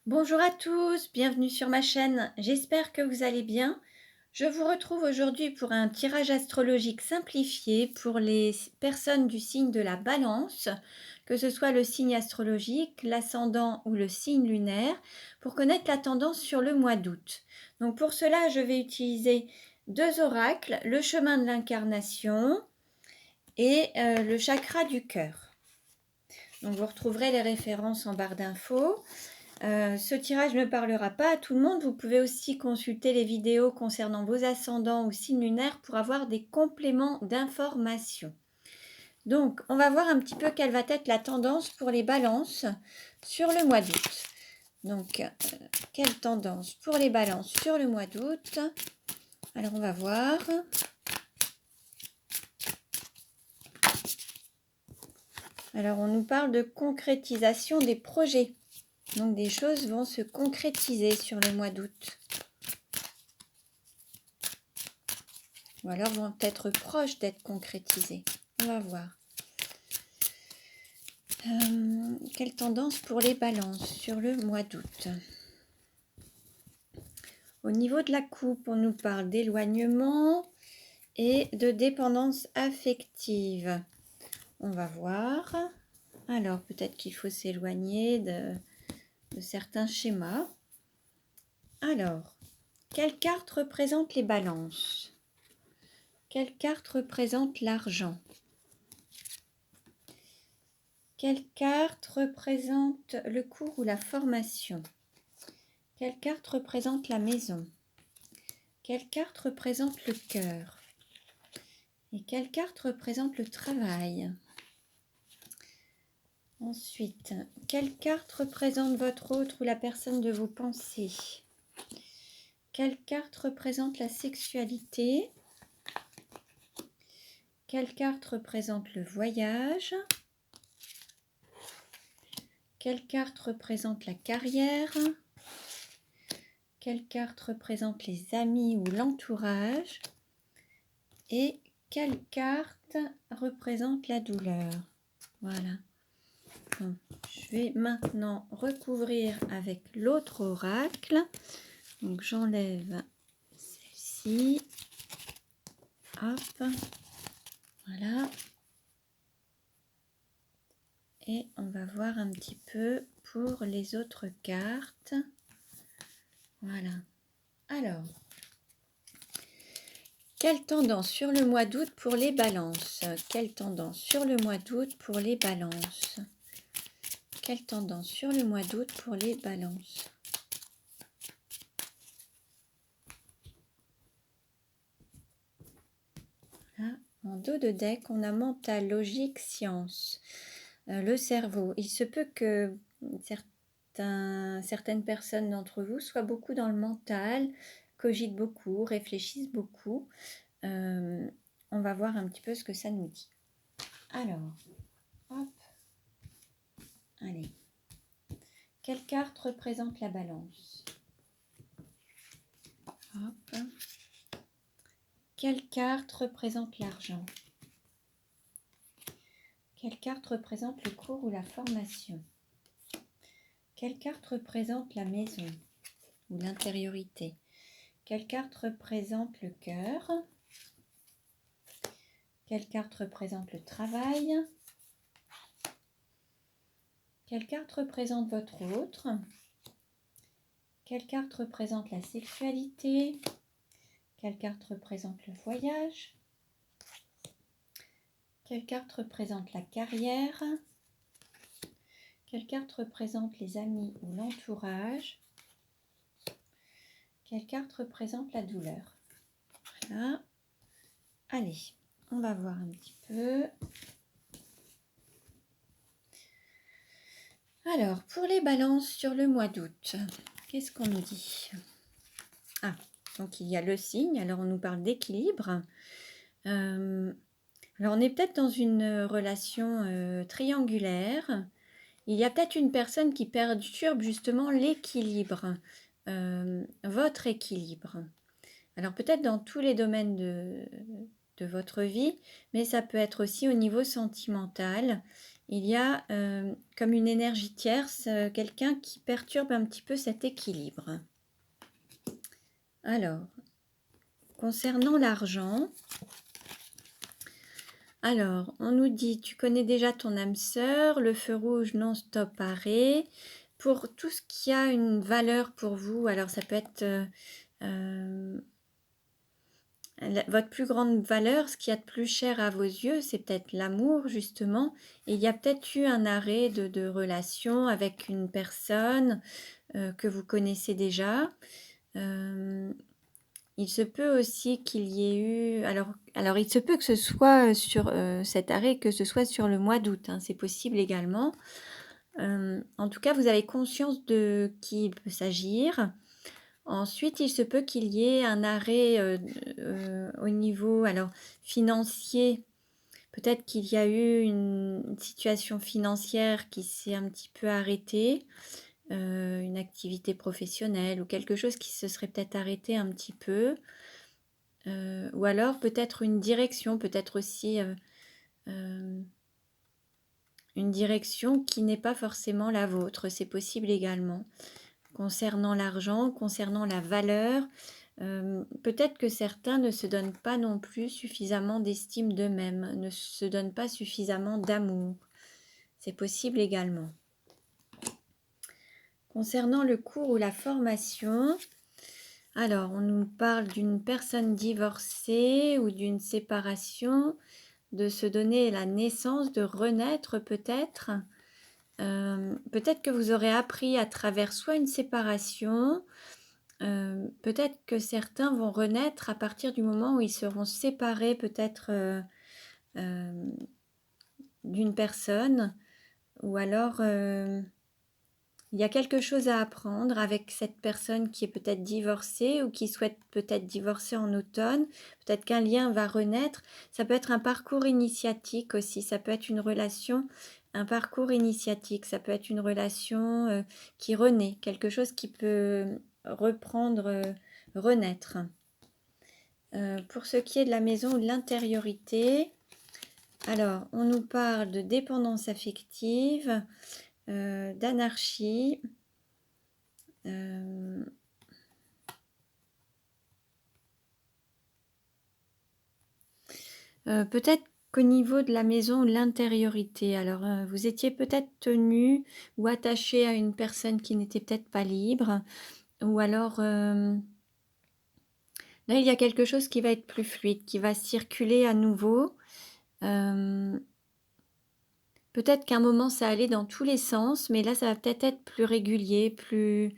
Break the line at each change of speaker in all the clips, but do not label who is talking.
Bonjour à tous, bienvenue sur ma chaîne, j'espère que vous allez bien. Je vous retrouve aujourd'hui pour un tirage astrologique simplifié pour les personnes du signe de la Balance, que ce soit le signe astrologique, l'ascendant ou le signe lunaire, pour connaître la tendance sur le mois d'août. Donc pour cela, je vais utiliser deux oracles, le chemin de l'incarnation et le chakra du cœur. Donc vous retrouverez les références en barre d'infos. Ce tirage ne parlera pas à tout le monde. Vous pouvez aussi consulter les vidéos concernant vos ascendants ou signes lunaires pour avoir des compléments d'informations. Donc, on va voir un petit peu quelle va être la tendance pour les balances sur le mois d'août. Donc, quelle tendance pour les balances sur le mois d'août? Alors, on va voir. Alors, on nous parle de concrétisation des projets. Donc, des choses vont se concrétiser sur le mois d'août. Ou alors vont être proches d'être concrétisées. On va voir. Quelle tendance pour les balances sur le mois d'août? Au niveau de la coupe, on nous parle d'éloignement et de dépendance affective. On va voir. Alors, peut-être qu'il faut s'éloigner de certains schémas. Alors, quelle carte représente les balances? Quelle carte représente l'argent? Quelle carte représente le cours ou la formation? Quelle carte représente la maison? Quelle carte représente le cœur? Et quelle carte représente le travail? Ensuite, quelle carte représente votre autre ou la personne de vos pensées? Quelle carte représente la sexualité? Quelle carte représente le voyage? Quelle carte représente la carrière? Quelle carte représente les amis ou l'entourage? Et quelle carte représente la douleur? Voilà. Donc, je vais maintenant recouvrir avec l'autre oracle. Donc, j'enlève celle-ci. Hop. Voilà. Et on va voir un petit peu pour les autres cartes. Voilà. Alors, quelle tendance sur le mois d'août pour les balances? Quelle tendance sur le mois d'août pour les balances? Quelle tendance sur le mois d'août pour les balances? Là, en dos de deck, on a mental, logique, science. Le cerveau. Il se peut que certaines personnes d'entre vous soient beaucoup dans le mental, cogitent beaucoup, réfléchissent beaucoup. On va voir un petit peu ce que ça nous dit. Alors, hop. Allez. Quelle carte représente la balance? Hop. Quelle carte représente l'argent? Quelle carte représente le cours ou la formation? Quelle carte représente la maison ou l'intériorité? Quelle carte représente le cœur? Quelle carte représente le travail? Quelle carte représente votre autre? Quelle carte représente la sexualité? Quelle carte représente le voyage? Quelle carte représente la carrière? Quelle carte représente les amis ou l'entourage? Quelle carte représente la douleur? Voilà. Allez, on va voir un petit peu. Alors, pour les balances sur le mois d'août, qu'est-ce qu'on nous dit? Ah, donc il y a le signe, alors on nous parle d'équilibre. Alors on est peut-être dans une relation triangulaire. Il y a peut-être une personne qui perturbe justement l'équilibre, votre équilibre. Alors peut-être dans tous les domaines de votre vie, mais ça peut être aussi au niveau sentimental. il y a comme une énergie tierce, quelqu'un qui perturbe un petit peu cet équilibre. Alors, concernant l'argent, alors, on nous dit, tu connais déjà ton âme sœur, le feu rouge non-stop arrêt. Pour tout ce qui a une valeur pour vous, alors ça peut être votre plus grande valeur, ce qu'il y a de plus cher à vos yeux, c'est peut-être l'amour, justement. Et il y a peut-être eu un arrêt de relation avec une personne que vous connaissez déjà. Il se peut aussi qu'il y ait eu... Alors il se peut que ce soit sur cet arrêt, que ce soit sur le mois d'août, hein, c'est possible également. En tout cas, vous avez conscience de qui il peut s'agir. Ensuite, il se peut qu'il y ait un arrêt au niveau financier. Peut-être qu'il y a eu une situation financière qui s'est un petit peu arrêtée, une activité professionnelle ou quelque chose qui se serait peut-être arrêté un petit peu. Ou alors peut-être une direction, peut-être aussi une direction qui n'est pas forcément la vôtre. C'est possible également. Concernant l'argent, concernant la valeur, peut-être que certains ne se donnent pas non plus suffisamment d'estime d'eux-mêmes, ne se donnent pas suffisamment d'amour. C'est possible également. Concernant le cours ou la formation, alors on nous parle d'une personne divorcée ou d'une séparation, de se donner la naissance, de renaître peut-être. Peut-être que vous aurez appris à travers soit une séparation, peut-être que certains vont renaître à partir du moment où ils seront séparés peut-être d'une personne, ou alors il y a quelque chose à apprendre avec cette personne qui est peut-être divorcée ou qui souhaite peut-être divorcer en automne. Peut-être qu'un lien va renaître. Ça peut être un parcours initiatique aussi. Ça peut être une relation, un parcours initiatique. Ça peut être une relation qui renaît. Quelque chose qui peut reprendre, renaître. Pour ce qui est de la maison ou de l'intériorité, alors on nous parle de dépendance affective, d'anarchie. Peut-être qu'au niveau de la maison ou de l'intériorité, alors vous étiez peut-être tenu ou attaché à une personne qui n'était peut-être pas libre, ou alors là il y a quelque chose qui va être plus fluide, qui va circuler à nouveau. Peut-être qu'à un moment ça allait dans tous les sens, mais là ça va peut-être être plus régulier, plus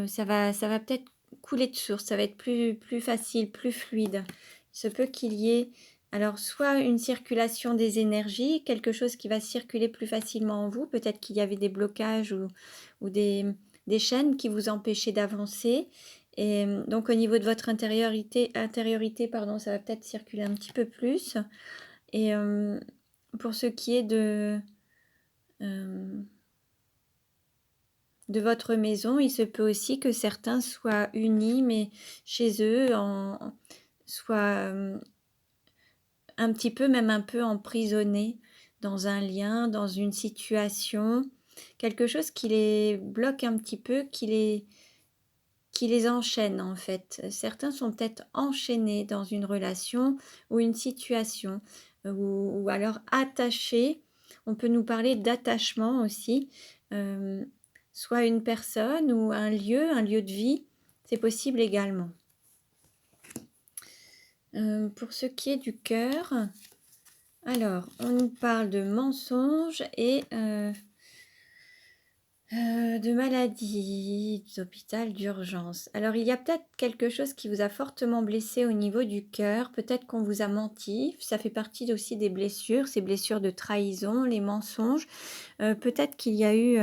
ça va peut-être couler de source, ça va être plus facile, plus fluide. Il se peut qu'il y ait alors soit une circulation des énergies, quelque chose qui va circuler plus facilement en vous, peut-être qu'il y avait des blocages ou des chaînes qui vous empêchaient d'avancer. Et donc au niveau de votre intériorité pardon, ça va peut-être circuler un petit peu plus. Et pour ce qui est de votre maison, il se peut aussi que certains soient unis, mais chez eux, soient un petit peu, même un peu emprisonnés dans un lien, dans une situation, quelque chose qui les bloque un petit peu, qui les enchaîne en fait. Certains sont peut-être enchaînés dans une relation ou une situation, ou alors attachés. On peut nous parler d'attachement aussi, soit une personne ou un lieu de vie, c'est possible également. Pour ce qui est du cœur, alors on nous parle de mensonges et de maladie, d'hôpital, d'urgence. Alors il y a peut-être quelque chose qui vous a fortement blessé au niveau du cœur, peut-être qu'on vous a menti, ça fait partie aussi des blessures, ces blessures de trahison, les mensonges. Peut-être qu'il y a eu,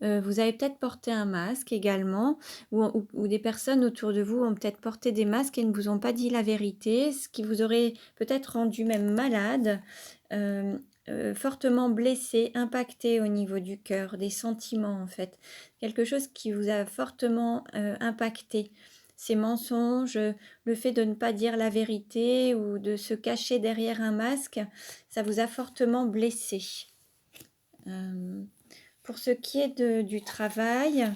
vous avez peut-être porté un masque également, ou des personnes autour de vous ont peut-être porté des masques et ne vous ont pas dit la vérité, ce qui vous aurait peut-être rendu même malade. Fortement blessé, impacté au niveau du cœur, des sentiments en fait. Quelque chose qui vous a fortement impacté. Ces mensonges, le fait de ne pas dire la vérité ou de se cacher derrière un masque, ça vous a fortement blessé. Euh, pour ce qui est du travail,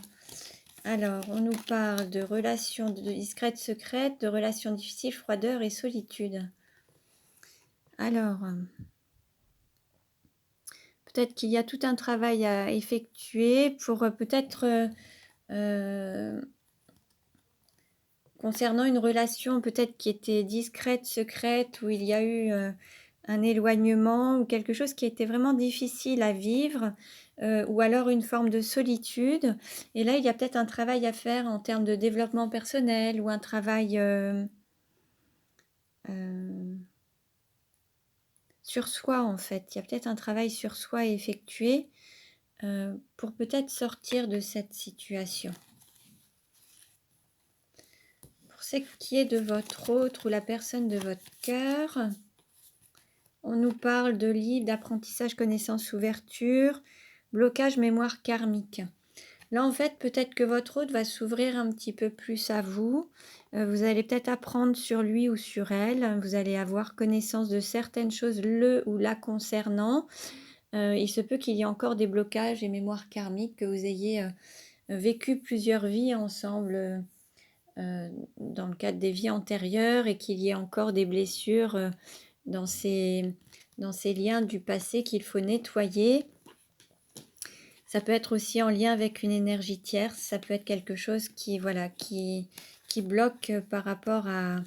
alors on nous parle de relations discrètes, secrètes, de relations difficiles, froideur et solitude. Alors, peut-être qu'il y a tout un travail à effectuer pour peut-être concernant une relation peut-être qui était discrète, secrète, où il y a eu un éloignement ou quelque chose qui était vraiment difficile à vivre, ou alors une forme de solitude. Et là, il y a peut-être un travail à faire en termes de développement personnel ou un travail sur soi, en fait. Il y a peut-être un travail sur soi à effectuer pour peut-être sortir de cette situation. Pour ce qui est de votre autre ou la personne de votre cœur, on nous parle de livres, d'apprentissage, connaissance, ouverture, blocage, mémoire karmique. Là, en fait, peut-être que votre hôte va s'ouvrir un petit peu plus à vous. Vous allez peut-être apprendre sur lui ou sur elle. Vous allez avoir connaissance de certaines choses le ou la concernant. Il se peut qu'il y ait encore des blocages et mémoires karmiques, que vous ayez vécu plusieurs vies ensemble dans le cadre des vies antérieures et qu'il y ait encore des blessures dans ces liens du passé qu'il faut nettoyer. Ça peut être aussi en lien avec une énergie tierce, ça peut être quelque chose qui bloque par rapport à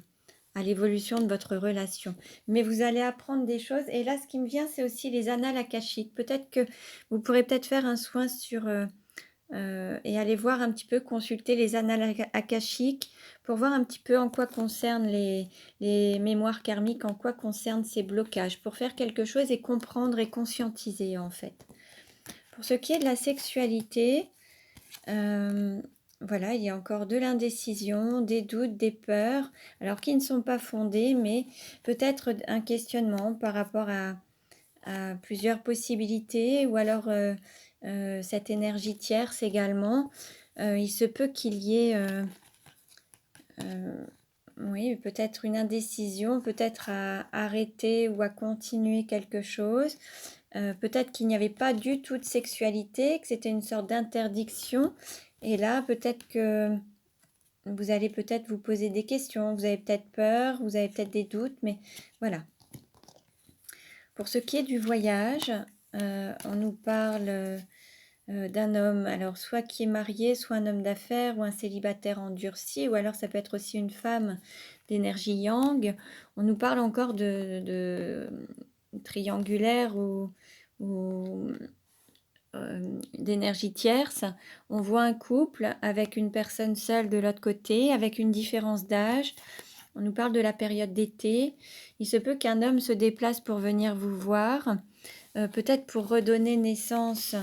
l'évolution de votre relation. Mais vous allez apprendre des choses. Et là, ce qui me vient, c'est aussi les annales akashiques. Peut-être que vous pourrez peut-être faire un soin sur et aller voir un petit peu, consulter les annales akashiques pour voir un petit peu en quoi concernent les mémoires karmiques, en quoi concernent ces blocages, pour faire quelque chose et comprendre et conscientiser en fait. Pour ce qui est de la sexualité, voilà, il y a encore de l'indécision, des doutes, des peurs, alors qui ne sont pas fondés, mais peut-être un questionnement par rapport à plusieurs possibilités, ou alors cette énergie tierce également. Il se peut qu'il y ait oui, peut-être une indécision, peut-être à arrêter ou à continuer quelque chose. Peut-être qu'il n'y avait pas du tout de sexualité, que c'était une sorte d'interdiction. Et là, peut-être que vous allez peut-être vous poser des questions, vous avez peut-être peur, vous avez peut-être des doutes, mais voilà. Pour ce qui est du voyage, on nous parle d'un homme, alors soit qui est marié, soit un homme d'affaires ou un célibataire endurci, ou alors ça peut être aussi une femme d'énergie yang. On nous parle encore de triangulaire ou d'énergie tierce. On voit un couple avec une personne seule de l'autre côté, avec une différence d'âge. On nous parle de la période d'été. Il se peut qu'un homme se déplace pour venir vous voir, peut-être pour redonner naissance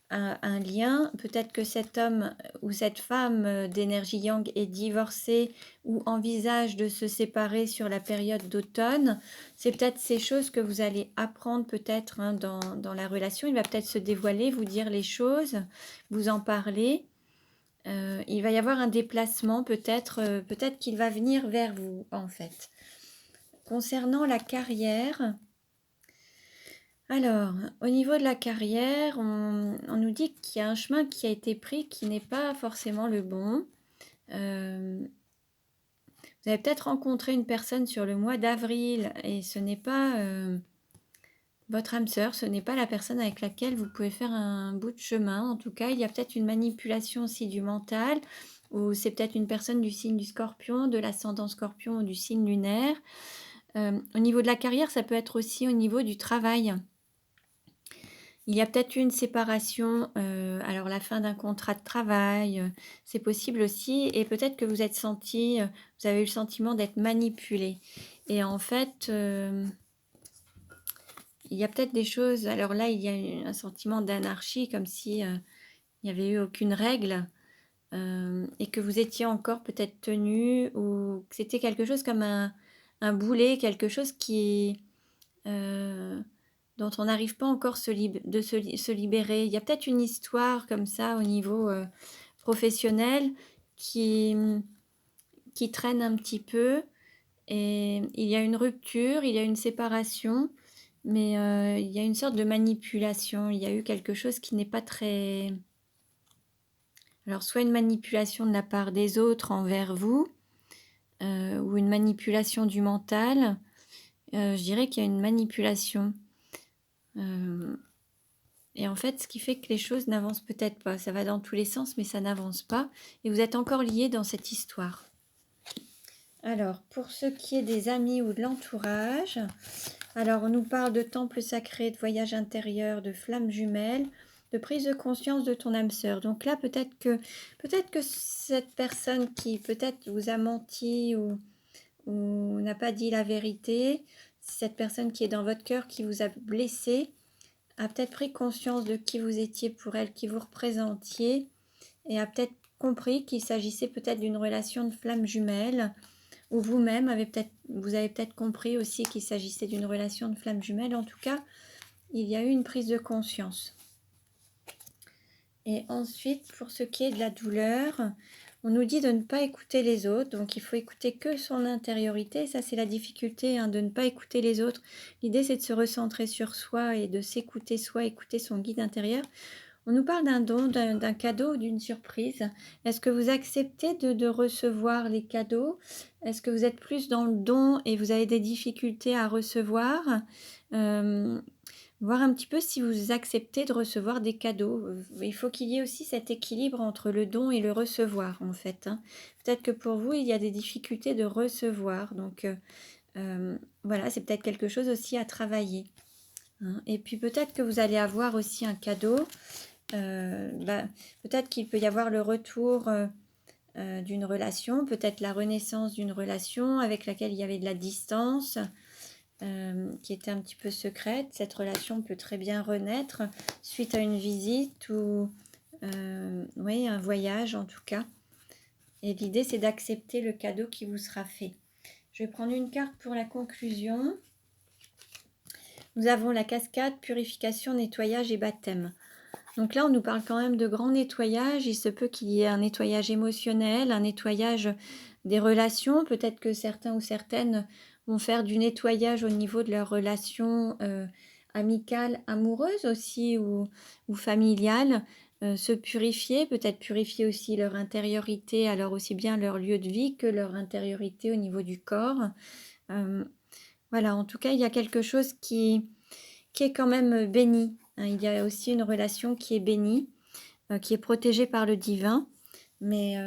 un lien. Peut-être que cet homme ou cette femme d'énergie yang est divorcée ou envisage de se séparer sur la période d'automne. C'est peut-être ces choses que vous allez apprendre peut-être dans la relation. Il va peut-être se dévoiler, vous dire les choses, vous en parler. Il va y avoir un déplacement peut-être, peut-être qu'il va venir vers vous en fait. Concernant la carrière, alors, au niveau de la carrière, on nous dit qu'il y a un chemin qui a été pris qui n'est pas forcément le bon. Vous avez peut-être rencontré une personne sur le mois d'avril et ce n'est pas votre âme sœur, ce n'est pas la personne avec laquelle vous pouvez faire un bout de chemin. En tout cas, il y a peut-être une manipulation aussi du mental, ou c'est peut-être une personne du signe du scorpion, de l'ascendant scorpion ou du signe lunaire. Au niveau de la carrière, ça peut être aussi au niveau du travail. Il y a peut-être eu une séparation, alors la fin d'un contrat de travail, c'est possible aussi, et peut-être que vous avez eu le sentiment d'être manipulé. Et en fait, il y a peut-être des choses, alors là, il y a un sentiment d'anarchie, comme si il n'y avait eu aucune règle, et que vous étiez encore peut-être tenu, ou que c'était quelque chose comme un boulet, quelque chose qui dont on n'arrive pas encore de se libérer. Il y a peut-être une histoire comme ça au niveau professionnel qui traîne un petit peu, et il y a une rupture, il y a une séparation, mais il y a une sorte de manipulation. Il y a eu quelque chose qui n'est pas très... Alors, soit une manipulation de la part des autres envers vous, ou une manipulation du mental. Je dirais qu'il y a une manipulation. Et en fait, ce qui fait que les choses n'avancent peut-être pas. Ça va dans tous les sens, mais ça n'avance pas. Et vous êtes encore liés dans cette histoire. Alors, pour ce qui est des amis ou de l'entourage, alors on nous parle de temple sacré, de voyage intérieur, de flammes jumelles, de prise de conscience de ton âme sœur. Donc là, peut-être que cette personne qui peut-être vous a menti ou n'a pas dit la vérité, cette personne qui est dans votre cœur, qui vous a blessé, a peut-être pris conscience de qui vous étiez pour elle, qui vous représentiez, et a peut-être compris qu'il s'agissait peut-être d'une relation de flamme jumelle, ou vous-même vous avez peut-être compris aussi qu'il s'agissait d'une relation de flamme jumelle. En tout cas, il y a eu une prise de conscience. Et ensuite, pour ce qui est de la douleur, on nous dit de ne pas écouter les autres, donc il faut écouter que son intériorité. Ça, c'est la difficulté, de ne pas écouter les autres. L'idée, c'est de se recentrer sur soi et de s'écouter soi, écouter son guide intérieur. On nous parle d'un don, d'un cadeau, d'une surprise. Est-ce que vous acceptez de recevoir les cadeaux? Est-ce que vous êtes plus dans le don et vous avez des difficultés à recevoir? Voir un petit peu si vous acceptez de recevoir des cadeaux. Il faut qu'il y ait aussi cet équilibre entre le don et le recevoir, en fait. Peut-être que pour vous, il y a des difficultés de recevoir. Donc, voilà, c'est peut-être quelque chose aussi à travailler. Et puis, peut-être que vous allez avoir aussi un cadeau. Peut-être qu'il peut y avoir le retour d'une relation, peut-être la renaissance d'une relation avec laquelle il y avait de la distance, qui était un petit peu secrète. Cette relation peut très bien renaître suite à une visite ou oui, un voyage en tout cas. Et l'idée, c'est d'accepter le cadeau qui vous sera fait. Je vais prendre une carte pour la conclusion. Nous avons la cascade, purification, nettoyage et baptême. Donc là, on nous parle quand même de grand nettoyage. Il se peut qu'il y ait un nettoyage émotionnel, un nettoyage des relations. Peut-être que certains ou certaines vont faire du nettoyage au niveau de leurs relations amicales, amoureuses aussi ou familiales. Se purifier, peut-être purifier aussi leur intériorité, alors aussi bien leur lieu de vie que leur intériorité au niveau du corps. Voilà, en tout cas, il y a quelque chose qui est quand même béni. Il y a aussi une relation qui est bénie, qui est protégée par le divin, mais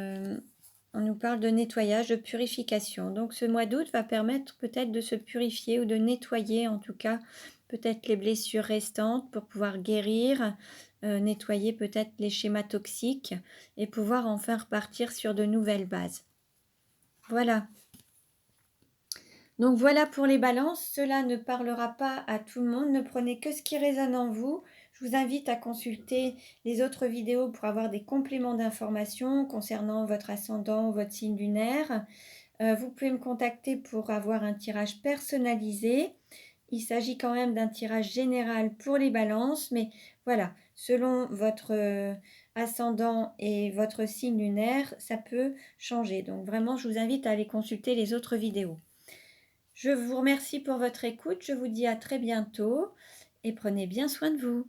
on nous parle de nettoyage, de purification. Donc ce mois d'août va permettre peut-être de se purifier ou de nettoyer en tout cas peut-être les blessures restantes pour pouvoir guérir, nettoyer peut-être les schémas toxiques et pouvoir enfin repartir sur de nouvelles bases. Voilà. Donc voilà pour les balances, cela ne parlera pas à tout le monde, ne prenez que ce qui résonne en vous. Je vous invite à consulter les autres vidéos pour avoir des compléments d'informations concernant votre ascendant ou votre signe lunaire. Vous pouvez me contacter pour avoir un tirage personnalisé. Il s'agit quand même d'un tirage général pour les balances, mais voilà, selon votre ascendant et votre signe lunaire, ça peut changer. Donc vraiment, je vous invite à aller consulter les autres vidéos. Je vous remercie pour votre écoute, je vous dis à très bientôt et prenez bien soin de vous.